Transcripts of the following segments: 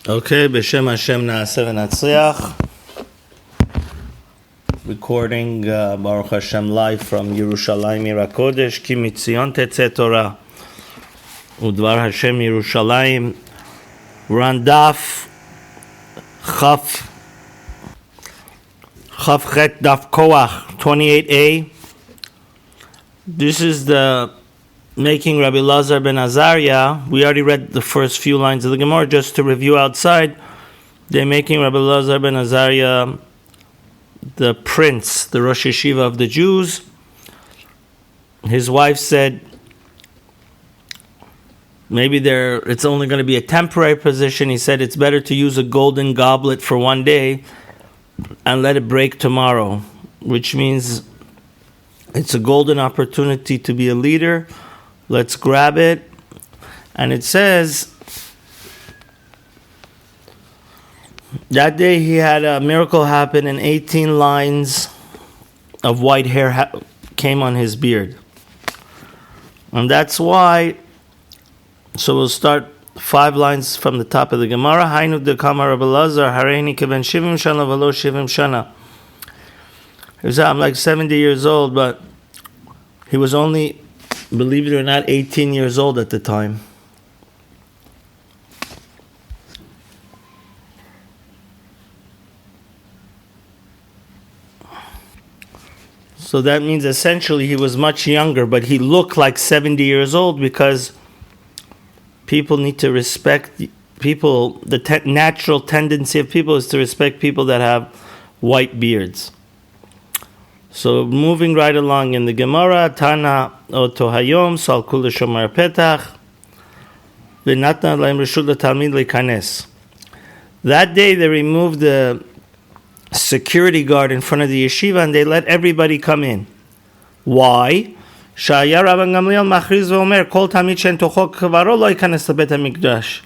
Okay, B'Shem Hashem Na'aseh V'Natzliach. Recording Baruch Hashem live from Yerushalayim Ir HaKodesh. Ki mitzion tetzeh Torah. Udvar Hashem Yerushalayim. We're on DAF Chaf Chet DAF Koach 28a. This is the making Rabbi Lazar ben Azariah. We already read the first few lines of the Gemara. Just to review outside, they're making Rabbi Lazar ben Azariah the prince, the Rosh Yeshiva of the Jews. His wife said maybe it's only going to be a temporary position. He said it's better to use a golden goblet for one day and let it break tomorrow, which means it's a golden opportunity to be a leader. Let's grab it. And it says, that day he had a miracle happen and 18 lines of white hair came on his beard. And that's why, so we'll start 5 lines from the top of the Gemara. Hainu dekama Rabbi Lazar, hareini keben shivim shana v'lo shivim shana. He said, I'm like 70 years old, but he was only, believe it or not, 18 years old at the time. So that means essentially he was much younger, but he looked like 70 years old because people need to respect people. The natural tendency of people is to respect people that have white beards. So moving right along in the Gemara, Tana oto hayom sal kul shomar petach v'natna laim reshut letalmid leikanes. That day they removed the security guard in front of the yeshiva and they let everybody come in. Why? Shaya Rabban Gamliel machriz ve'omer kol talmid she'en tocho kvaro lo yikanes lebet hamikdash.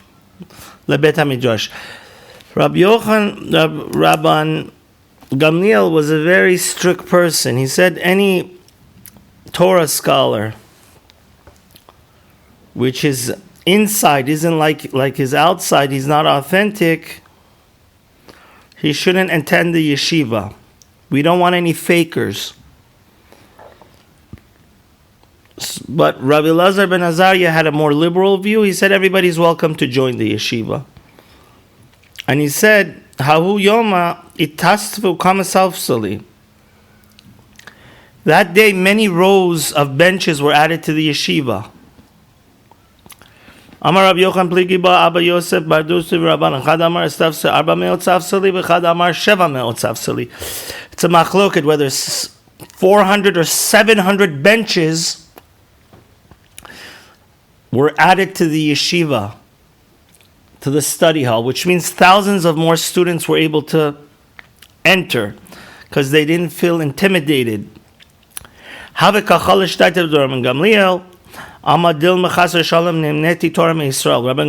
Rabban Gamliel was a very strict person. He said any Torah scholar which his inside isn't like his outside, he's not authentic, he shouldn't attend the yeshiva. We don't want any fakers. But Rabbi Lazar ben Azariah had a more liberal view. He said everybody's welcome to join the yeshiva. And he said, Hahu Yoma itastvu kamasavsali. That day, many rows of benches were added to the yeshiva. Amar Rabbi Yochanan Pligi ba Abba Yosef Bardusi Rabban Chad Amar Estavse 400 Savsali v'Chad Amar 700 Savsali. It's a machloket whether 400 or 700 benches were added to the yeshiva, to the study hall, which means thousands of more students were able to enter because they didn't feel intimidated. Rabban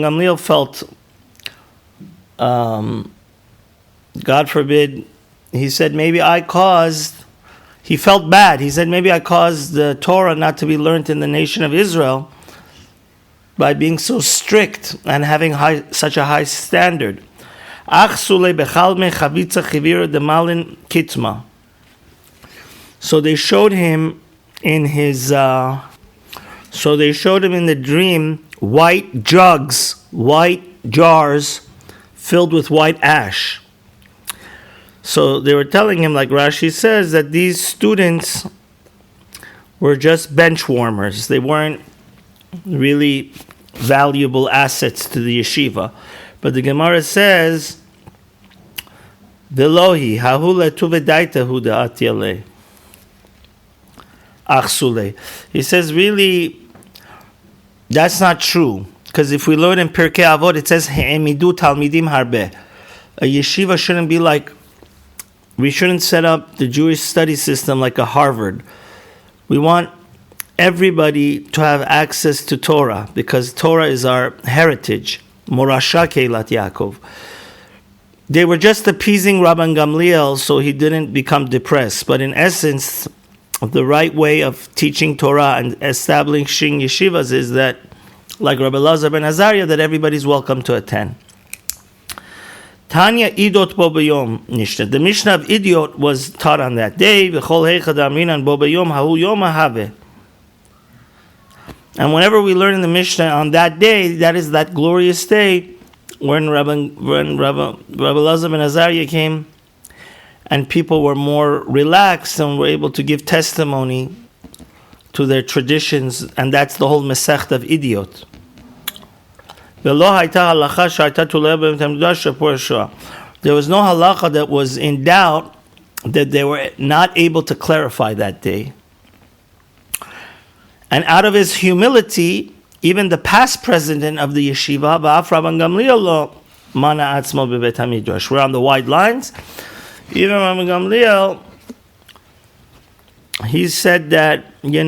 Gamliel felt, God forbid, he said, he felt bad. He said, maybe I caused the Torah not to be learned in the nation of Israel by being so strict and having such a high standard. So they showed him in the dream white jugs, white jars filled with white ash. So they were telling him, like Rashi says, that these students were just bench warmers. They weren't really valuable assets to the yeshiva. But the Gemara says, Velohi, hahule tuvedaita huda atyale. Achsule. He says, really, that's not true. Because if we learn in Pirkei Avot, it says, He'emidu talmidim harbe. A yeshiva shouldn't be like, we shouldn't set up the Jewish study system like a Harvard. We want everybody to have access to Torah, because Torah is our heritage. Morasha Keilat Yaakov. They were just appeasing Rabban Gamliel so he didn't become depressed. But in essence, the right way of teaching Torah and establishing yeshivas is that, like Rabbi Lazar ben Azariah, that everybody's welcome to attend. Tanya idot bo b'yom nishta. The Mishnah of idiot was taught on that day. V'chol heichad amrinan bo b'yom hahu yom have. And whenever we learn in the Mishnah on that day, that is that glorious day when Rabbi Elazar ben Azariah came, and people were more relaxed and were able to give testimony to their traditions, and that's the whole Masechta of idiot. There was no halacha that was in doubt that they were not able to clarify that day. And out of his humility, even the past president of the yeshiva, we're on the wide lines. Even Rabban Gamliel, he said that, even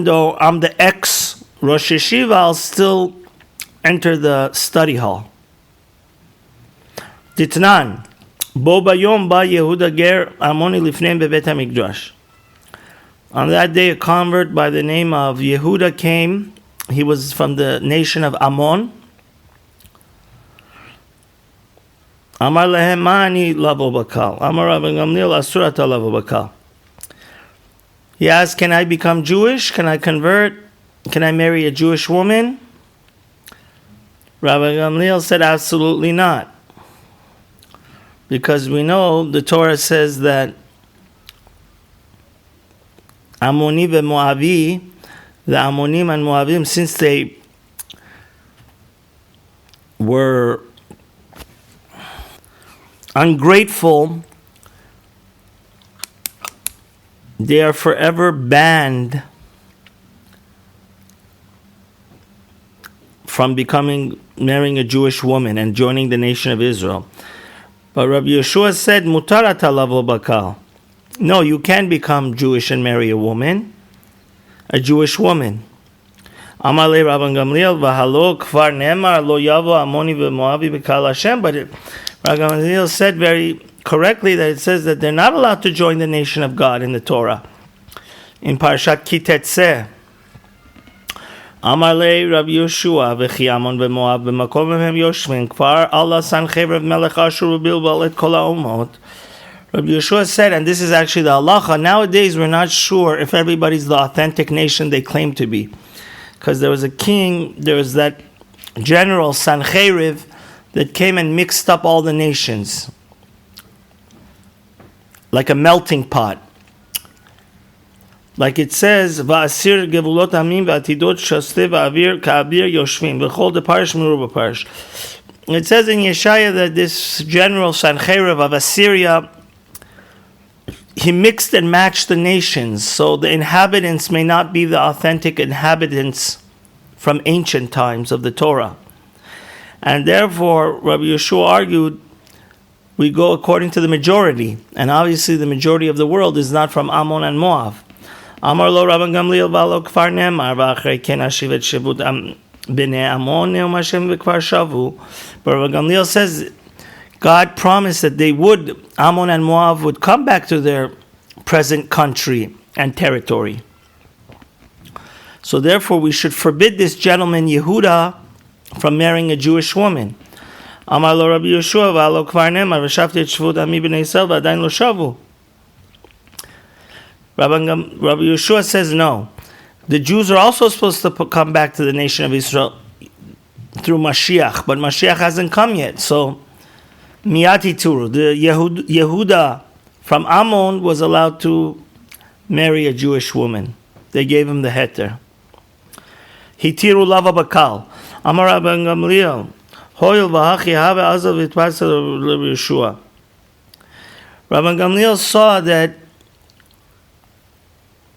though I'm the ex-Rosh Yeshiva, I'll still enter the study hall. Ditnan, bo bayom ba Yehuda ger Amoni lifnei bebet hamikdash. On that day, a convert by the name of Yehuda came. He was from the nation of Ammon. Amar lehem ma'ani lavo bakal. Amar Rabban Gamliel asurata lavo bakal. He asked, can I become Jewish? Can I convert? Can I marry a Jewish woman? Rabban Gamliel said, absolutely not. Because we know the Torah says that Ammoni ve'Moavi, the Ammonim and Moavim, since they were ungrateful, they are forever banned from marrying a Jewish woman and joining the nation of Israel. But Rabbi Yeshua said, Mutarat lavo bakal. No, you can become Jewish and marry a woman, a Jewish woman. Amalei Rabban Gamliel v'halo kvar nemar lo yavo Ammoni ve'Moavi b'kal Hashem. But Rabban Gamliel said very correctly that it says that they're not allowed to join the nation of God in the Torah. In Parashat Ki Tetzeh, Amalei Rabbi Yeshua v'chi Ammon ve'Moav b'makom hem yoshvin kvar Allah sanchev melech Ashur u'bilbal et kol ha'omot. Rabbi Yeshua said, and this is actually the halacha, nowadays we're not sure if everybody's the authentic nation they claim to be. Because there was a king, there was that general Sancheriv that came and mixed up all the nations. Like a melting pot. Like it says, Va'asir gevulot amim va'atidot shaste va'avir ka'avir yoshvim v'chol deparish meruba parish. It says in Yeshaya that this general Sancheriv of Assyria, he mixed and matched the nations, so the inhabitants may not be the authentic inhabitants from ancient times of the Torah. And therefore, Rabbi Yeshua argued, we go according to the majority. And obviously the majority of the world is not from Ammon and Moab. Amar lo Rabban Gamliel v'alo kfar nemar v'achrei ken ashiv et shevut b'nei Ammon ne'om Hashem v'kfar shavu. But Rabban Gamliel says, God promised that they would, Ammon and Moab would come back to their present country and territory. So therefore we should forbid this gentleman Yehuda from marrying a Jewish woman. Amar lo Rabbi Yeshua v'alo kvar nemar v'shavti et shvut ami b'nei Yisrael v'adayin lo shavu. Rabbi Yeshua says no. The Jews are also supposed to come back to the nation of Israel through Mashiach, but Mashiach hasn't come yet. So Miyati Turu, the Yehuda from Ammon was allowed to marry a Jewish woman. They gave him the heter. Hitiru lava bakal. Amar Rabban Gamliel, hoyel v'hachi have azav v'tpasel Yeshua. Rabban Gamliel saw that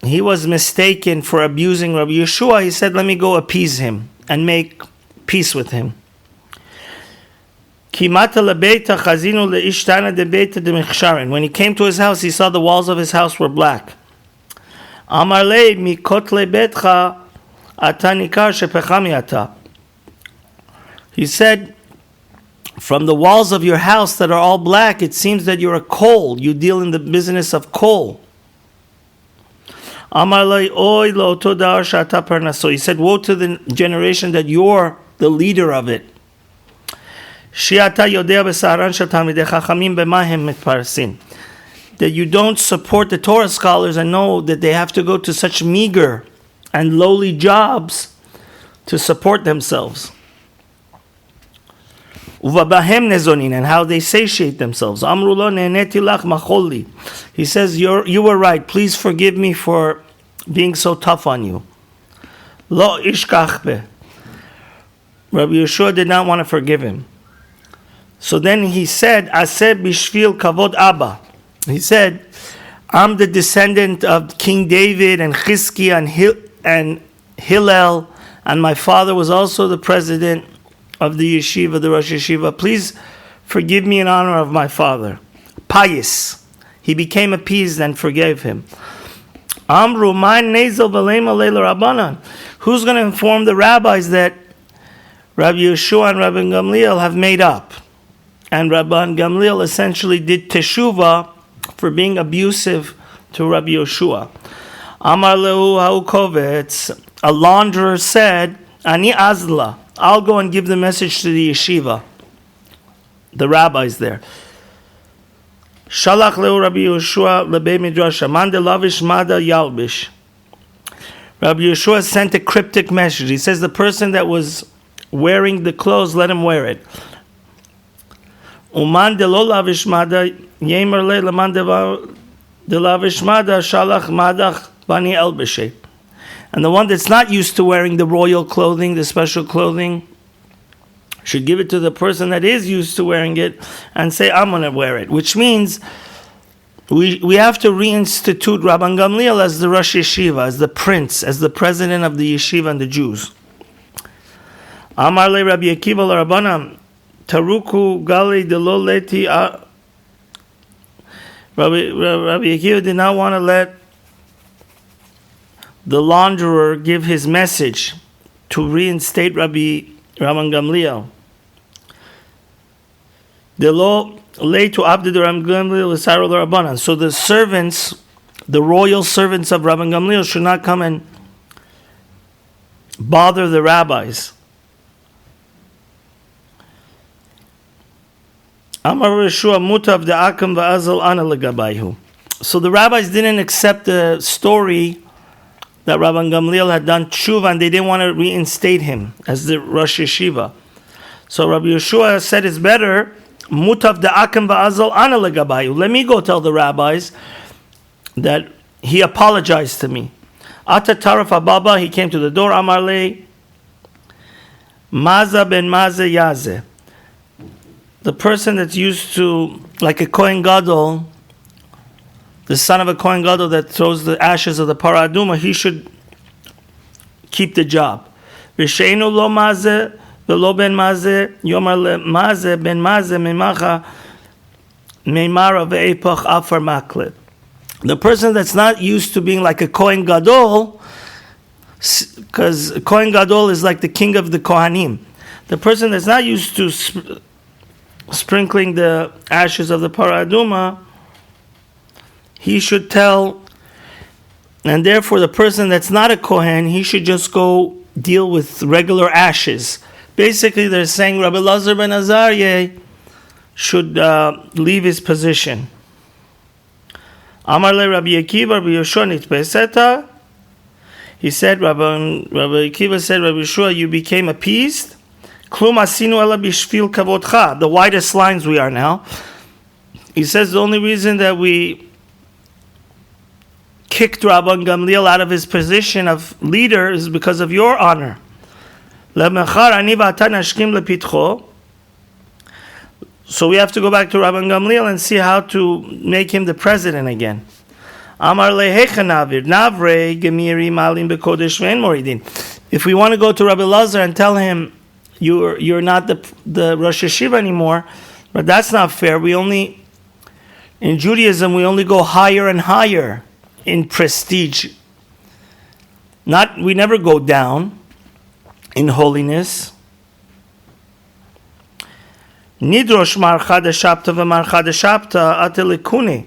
he was mistaken for abusing Rabbi Yeshua. He said, let me go appease him and make peace with him. When he came to his house, he saw the walls of his house were black. He said, from the walls of your house that are all black, it seems that you're a coal. You deal in the business of coal. So he said, woe to the generation that you're the leader of it. that you don't support the Torah scholars and know that they have to go to such meager and lowly jobs to support themselves. And how they satiate themselves. He says, you were right. Please forgive me for being so tough on you. Lo ishkach. Rabbi Yeshua did not want to forgive him. So then he said, Aseh bishvil kavod Abba. He said, I'm the descendant of King David and Chizkiah and Hillel, and my father was also the president of the yeshiva, the Rosh Yeshiva. Please forgive me in honor of my father. Pious. He became appeased and forgave him. Amru, my nazel v'leima leila rabbanan. Who's going to inform the rabbis that Rabbi Yeshua and Rabbi Gamliel have made up? And Rabbi Gamliel essentially did teshuvah for being abusive to Rabbi Yeshua. Amar lehu ha'ukovetz, a launderer said, Ani azla, I'll go and give the message to the yeshiva, the rabbis there. Shalach lehu Rabbi Yeshua lebei midrasha, man de lavish mada yalbish. Rabbi Yeshua sent a cryptic message. He says the person that was wearing the clothes, let him wear it. Uman de lo lavish mada yemer le leman de lavish mada shalach madach bani elbeshe. And the one that's not used to wearing the royal clothing, the special clothing, should give it to the person that is used to wearing it and say, I'm going to wear it. Which means we have to reinstitute Rabban Gamliel as the Rosh Yeshiva, as the prince, as the president of the yeshiva and the Jews. Amar le Rabbi Akiva l'Rabbanan, Taruku gali de lo leti. Rabbi Akiva did not want to let the launderer give his message to reinstate Rabban Gamliel. De lo letu abdi de Rabban Gamliel l'saro l'Rabbanan. So the servants, the royal servants of Rabban Gamliel, should not come and bother the rabbis. Amar Yeshua mutav de akam va'azal ana legabayhu. So the rabbis didn't accept the story that Rabban Gamliel had done tshuva, and they didn't want to reinstate him as the Rosh Yeshiva. So Rabbi Yeshua said it's better, mutav de akam va'azal ana legabayhu. Let me go tell the rabbis that he apologized to me. Ata taraf ababa, he came to the door. Amar le maza ben maza yazeh. The person that's used to, like a Kohen Gadol, the son of a Kohen Gadol that throws the ashes of the Parah Aduma, he should keep the job. V'sheinu lo mazeh v'lo ben mazeh yomar le mazeh ben mazeh memacha meimara ve'epach afar makle. The person that's not used to being like a Kohen Gadol, because Kohen Gadol is like the king of the Kohanim. The person that's not used to sprinkling the ashes of the Parah Aduma, he should tell, and therefore the person that's not a Kohen, he should just go deal with regular ashes. Basically, they're saying Rabbi Lazar ben Azariah should leave his position. Amar le Rabbi Akiva, Rabbi Yeshua nitpeseta. He said, Rabbi Akiva said, Rabbi Yeshua, you became appeased. The widest lines we are now. He says the only reason that we kicked Rabban Gamliel out of his position of leader is because of your honor. So we have to go back to Rabban Gamliel and see how to make him the president again. If we want to go to Rabbi Lazar and tell him, you're not the Rosh Yeshiva anymore, but that's not fair. In Judaism, we only go higher and higher in prestige. We never go down in holiness. Nidrosh marcha de shabta v'marcha de shabta ate lekune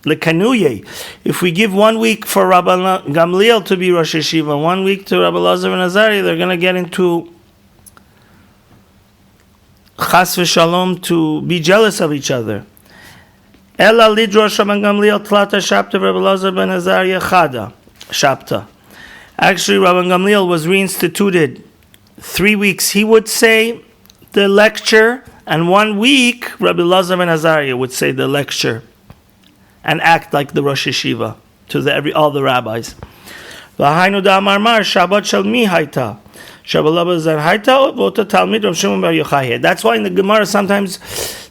lekanuye. If we give 1 week for Rabban Gamliel to be Rosh Yeshiva, 1 week to Rabbi Lazar ben Azariah, they're going to get into chas v'shalom to be jealous of each other. Ela lidrosh Rabban Gamliel tlata shapta Rabbi Elazar ben Azariah chada shapta. Actually, Rabban Gamliel was reinstituted 3 weeks. He would say the lecture, and 1 week Rabbi Elazar ben Azariah would say the lecture and act like the Rosh Yeshiva to all the rabbis. V'hainu da'amar mar Shabbat shel mi hayta. Shabbat Elazar hayta v'ota Talmud Rav Shimon bar Yochai. That's why in the Gemara sometimes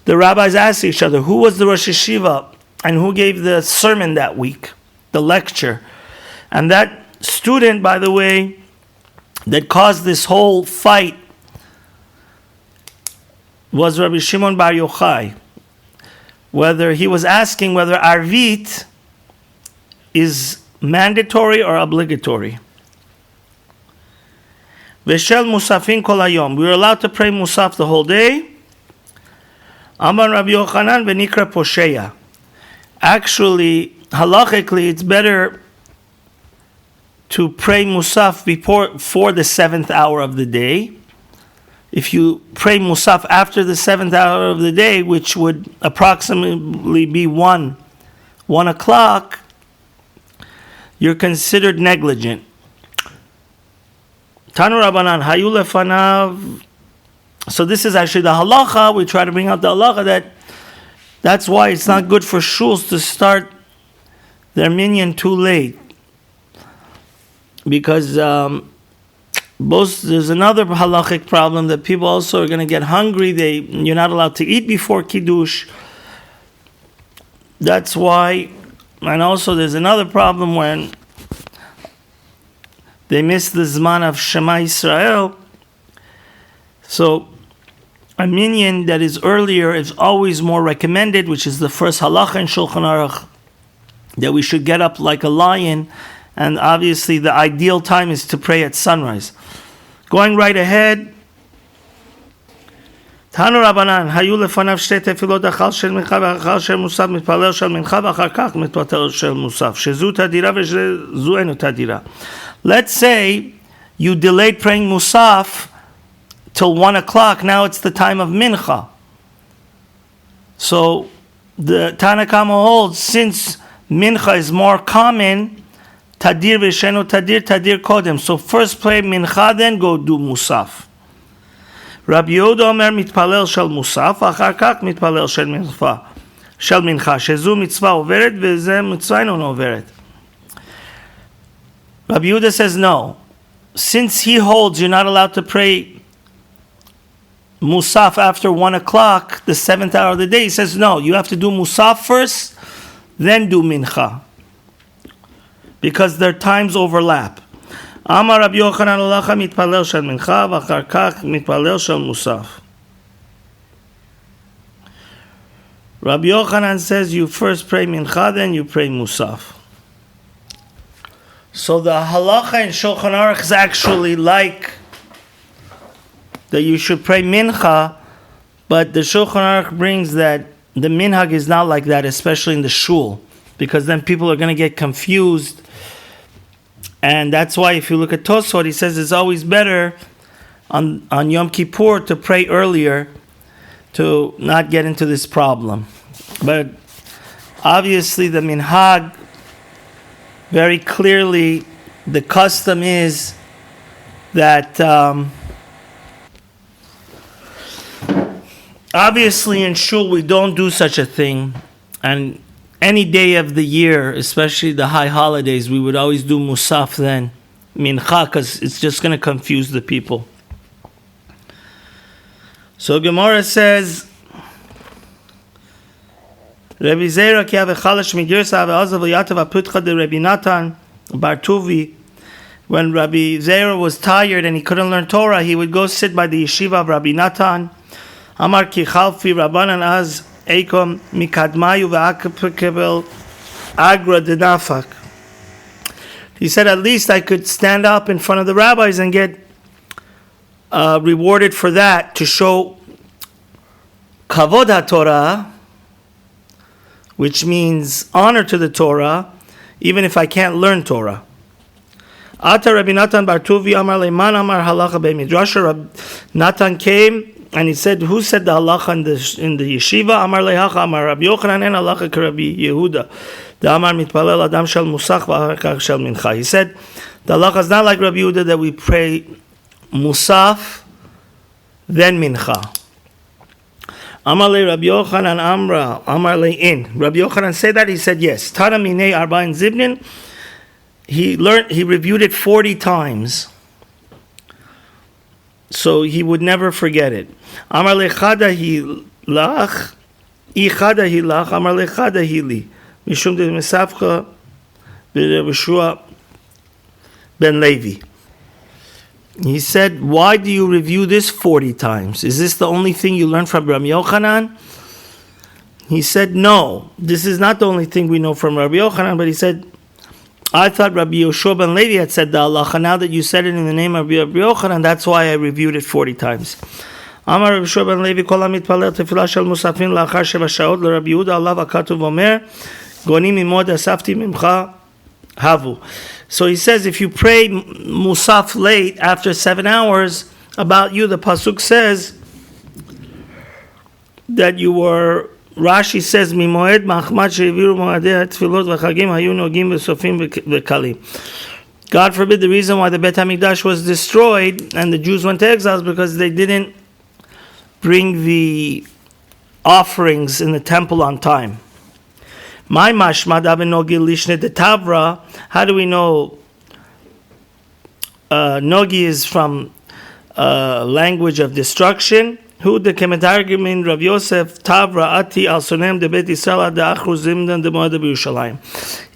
the rabbis ask each other, who was the Rosh Yeshiva and who gave the sermon that week, the lecture. And that student, by the way, that caused this whole fight was Rabbi Shimon bar Yochai. Whether he was asking whether Arvit is mandatory or obligatory. Veshel Musafin kol hayom. We were allowed to pray Musaf the whole day. Amar Rabbi Yochanan v'nikra posheya. Actually, halachically, it's better to pray Musaf before the 7th hour of the day. If you pray Musaf after the 7th hour of the day, which would approximately be 1 o'clock, you're considered negligent. Tanu Rabbanan, hayu lefanav. So this is actually the halacha. We try to bring out the halacha that's why it's not good for shuls to start their minyan too late. Because there's another halachic problem that people also are going to get hungry. You're not allowed to eat before Kiddush. That's why, and also there's another problem when they miss the Zman of Shema Yisrael. So a minyan that is earlier is always more recommended, which is the first halacha in Shulchan Aruch, that we should get up like a lion. And obviously the ideal time is to pray at sunrise. Going right ahead, Tanu Rabbanan, hayu lefanav shtei tefilot achal shel mincha v'achal shel musaf mitpalel shel mincha v'achar kach mitpatel shel musaf. Shezu tadira v'shezu enu tadira. Let's say you delayed praying musaf till 1 o'clock. Now it's the time of mincha. So the Tana Kama holds, since mincha is more common, Tadir v'shenu tadir kodem. So first pray mincha, then go do musaf. Rabbi Yehuda omer mitpalel shel musaf, achar kach mitpalel shel mincha. Shezu mitzvah overet v'zeh mitzvah inon overet. Rabbi Yehuda says no. Since he holds you're not allowed to pray musaf after 1 o'clock, the 7th hour of the day, he says no. You have to do musaf first, then do mincha, because their times overlap. Amar Rabbi Yochanan alacha mitpalel shel mincha v'achar kach mitpalel shel musaf. Rabbi Yochanan says you first pray mincha, then you pray musaf. So the halacha in Shulchan Aruch is actually like that you should pray mincha, but the Shulchan Aruch brings that the minhag is not like that, especially in the shul, because then people are going to get confused. And that's why if you look at Tosfot, he says it's always better on Yom Kippur to pray earlier to not get into this problem. But obviously the minhag, very clearly the custom is that obviously in shul we don't do such a thing, and any day of the year, especially the high holidays, we would always do musaf then, mincha, because it's just going to confuse the people. So Gemara says, Rabbi Zera ki avechalash migirsa ave'azav v'yatav aputcha de Rabbi Natan bar Tuvi. When Rabbi Zera was tired and he couldn't learn Torah, he would go sit by the yeshiva of Rabbi Natan. Amar ki chalfi rabbanan az eikom mikadmayu v'akapekebel agra denafak. He said, at least I could stand up in front of the rabbis and get rewarded for that, to show kavod HaTorah, which means honor to the Torah, even if I can't learn Torah. Ata Rabbi Natan bar Tuvi amar leiman amar halacha be'midrash. Rabbi Natan came and he said, who said the halacha in the yeshiva? Amar lehacha, Amar Rabbi Yochanan, en halacha k'Rabbi Yehuda. The Amar mitpalel adam shel musach v'achar shel mincha. He said, the halacha is not like Rabbi Yehuda that we pray musaf, then mincha. Amar le Rabbi Yochanan Amra, Amar le in. Rabbi Yochanan said that? He said yes. Tana minei arba'in zibnin. He reviewed it 40 times. So he would never forget it. Amar le chada hilach, I chada hilach, Amar le chada hili. Mishum de mesafcha b'Yeshua ben Levi. He said, why do you review this 40 times? Is this the only thing you learned from Rabbi Yochanan? He said, no. This is not the only thing we know from Rabbi Yochanan, but he said, I thought Rabbi Yeshua ben Levi had said the halacha. Now that you said it in the name of Rabbi Yochanan, that's why I reviewed it 40 times. Amar Rabbi Yeshua ben Levi, kol hamitpalel tefillah shel musafin la'achar sheva shaot l'Rabbi Yehuda alav hakatuv omer, gonim imod asafti mimcha havu. So he says, if you pray musaf late after 7 hours, about you, the pasuk says that you were. Rashi says, "Mimoed machmat she'eviru moadei tefillot v'chagim hayu nogim v'sofim v'kalim." God forbid, the reason why the Bet HaMikdash was destroyed and the Jews went to exile is because they didn't bring the offerings in the temple on time. My mashmad abenogil lishne de tavra. How do we know? Nogi is from language of destruction. Who the Kemetargimin Rav Yosef Tavra Ati al Sonem de Bet Yisrael de Achru Zimdan de Moed Yerushalayim.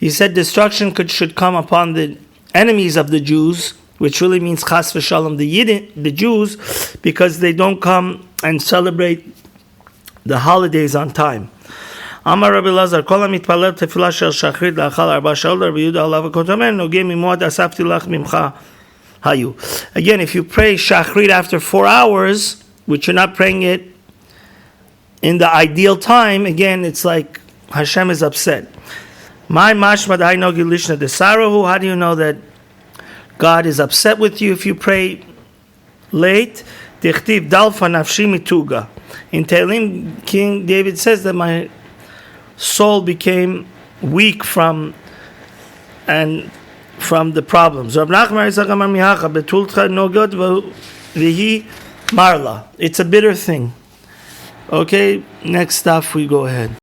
He said destruction should come upon the enemies of the Jews, which really means Chas v'Shalom the Jews, because they don't come and celebrate the holidays on time. Amar Rabbi Lazar Kol hamitpalel tefillah shel shachrit la'achal arba sha'ot Rabbi Yehuda alav hakotomer nogem mimoad asafti lach mimcha hayu. Again, if you pray shachrit after 4 hours, which you're not praying it in the ideal time, again, it's like Hashem is upset. My mashmad I know gilishna desarahu. How do you know that God is upset with you if you pray late? Tichtiv dalfa nafshi mituga. In Tehillim, King David says that my soul became weak from the problems. Rav Nachman Yitzchak Amar mihacha betulcha nogod v'hi marla. It's a bitter thing. Okay, next stuff we go ahead.